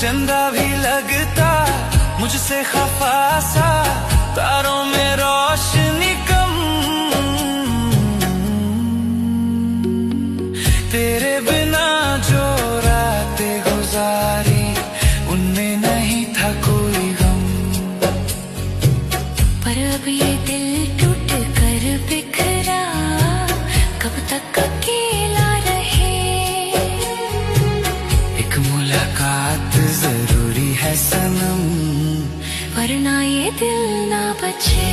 चंदा भी लगता मुझसे खफा सा, तारों में रोशनी कम। तेरे बिना जो रातें गुजारी उनमें नहीं था कोई गम। पर अब ये दिल टूट कर बिखरा, कब तक अकेला रहे। एक मुलाकात जरूरी है सनम, वरना ये दिल ना बचे।